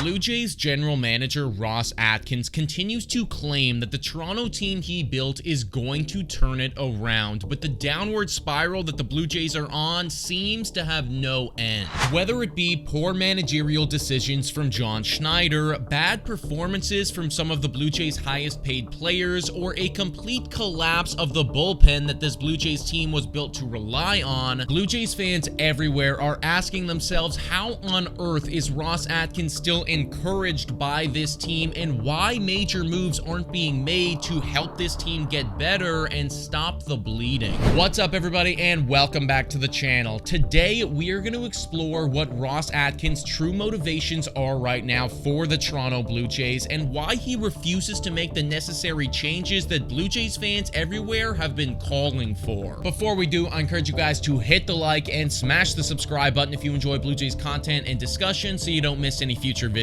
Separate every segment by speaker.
Speaker 1: Blue Jays general manager Ross Atkins continues to claim that the Toronto team he built is going to turn it around, but the downward spiral that the Blue Jays are on seems to have no end. Whether it be poor managerial decisions from John Schneider, bad performances from some of the Blue Jays' highest paid players, or a complete collapse of the bullpen that this Blue Jays team was built to rely on, Blue Jays fans everywhere are asking themselves how on earth is Ross Atkins still encouraged by this team, and why major moves aren't being made to help this team get better and stop the bleeding. What's up, everybody, and welcome back to the channel. Today we are going to explore what Ross Atkins' true motivations are right now for the Toronto Blue Jays and why he refuses to make the necessary changes that Blue Jays fans everywhere have been calling for. Before we do, I encourage you guys to hit the like and smash the subscribe button if you enjoy Blue Jays content and discussion so you don't miss any future videos.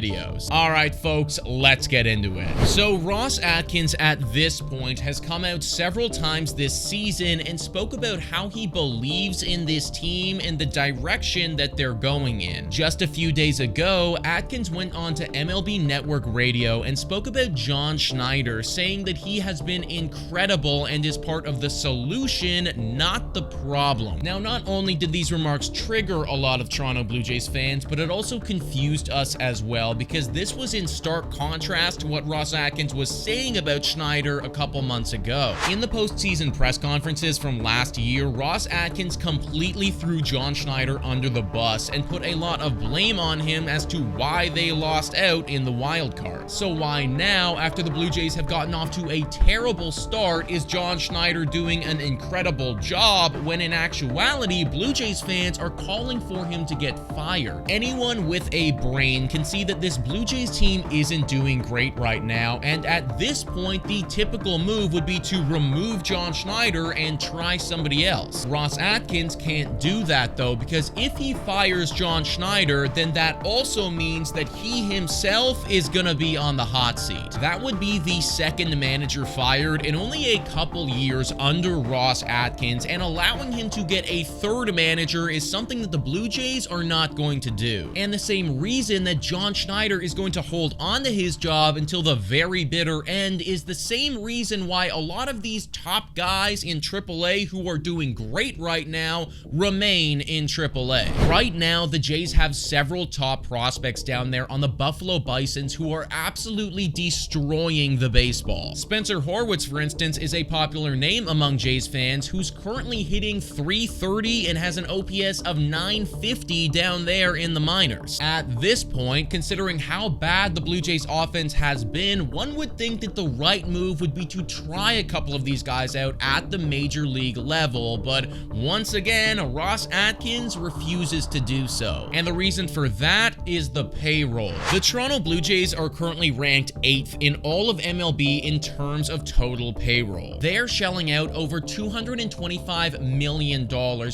Speaker 1: Alright folks, let's get into it. So Ross Atkins at this point has come out several times this season and spoke about how he believes in this team and the direction that they're going in. Just a few days ago, Atkins went on to MLB Network Radio and spoke about John Schneider, saying that he has been incredible and is part of the solution, not the problem. Now, not only did these remarks trigger a lot of Toronto Blue Jays fans, but it also confused us as well, because this was in stark contrast to what Ross Atkins was saying about Schneider a couple months ago. In the postseason press conferences from last year, Ross Atkins completely threw John Schneider under the bus and put a lot of blame on him as to why they lost out in the wild card. So why now, after the Blue Jays have gotten off to a terrible start, is John Schneider doing an incredible job when in actuality Blue Jays fans are calling for him to get fired? Anyone with a brain can see that this Blue Jays team isn't doing great right now, and at this point the typical move would be to remove John Schneider and try somebody else. Ross Atkins can't do that though, because if he fires John Schneider, then that also means that he himself is gonna be on the hot seat. That would be the second manager fired in only a couple years under Ross Atkins, and allowing him to get a third manager is something that the Blue Jays are not going to do. And the same reason that John Schneider is going to hold on to his job until the very bitter end is the same reason why a lot of these top guys in AAA who are doing great right now remain in AAA. Right now, the Jays have several top prospects down there on the Buffalo Bisons who are absolutely destroying the baseball. Spencer Horwitz, for instance, is a popular name among Jays fans who's currently hitting .330 and has an OPS of .950 down there in the minors. At this point, considering how bad the Blue Jays offense has been, one would think that the right move would be to try a couple of these guys out at the major league level, but once again, Ross Atkins refuses to do so. And the reason for that is the payroll. The Toronto Blue Jays are currently ranked 8th in all of MLB in terms of total payroll. They're shelling out over $225 million,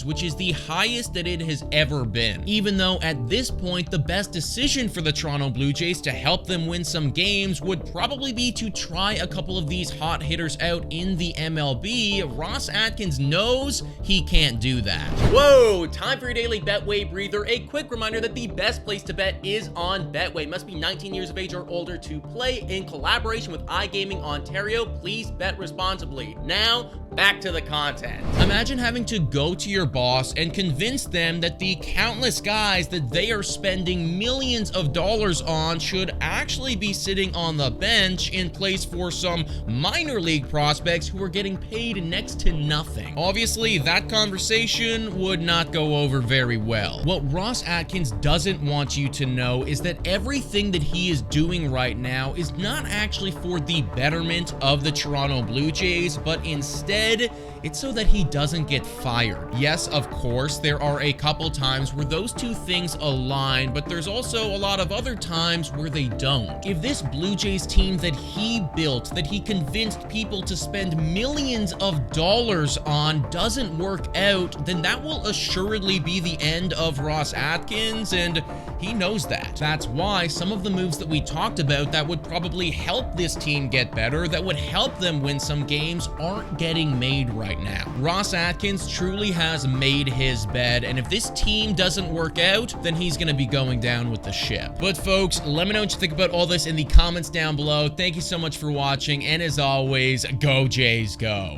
Speaker 1: which is the highest that it has ever been. Even though at this point, the best decision for the Toronto Blue Jays to help them win some games would probably be to try a couple of these hot hitters out in the MLB, Ross Atkins knows he can't do that. Whoa, time for your daily Betway breather. A quick reminder that the best place to bet is on Betway. Must be 19 years of age or older to play. In collaboration with iGaming Ontario, please bet responsibly. Now, back to the content. Imagine having to go to your boss and convince them that the countless guys that they are spending millions of dollars on should actually be sitting on the bench in place for some minor league prospects who are getting paid next to nothing. Obviously, that conversation would not go over very well. What Ross Atkins doesn't want you to know is that everything that he is doing right now is not actually for the betterment of the Toronto Blue Jays, but instead, it's so that he doesn't get fired. Yes, of course, there are a couple times where those two things align, but there's also a lot of other times where they don't. If this Blue Jays team that he built, that he convinced people to spend millions of dollars on, doesn't work out, then that will assuredly be the end of Ross Atkins, and He knows that. That's why some of the moves that we talked about that would probably help this team get better, that would help them win some games, aren't getting made right now. Ross Atkins truly has made his bed, and if this team doesn't work out, then he's going to be going down with the ship. But folks, let me know what you think about all this in the comments down below. Thank you so much for watching, and as always, go Jays go.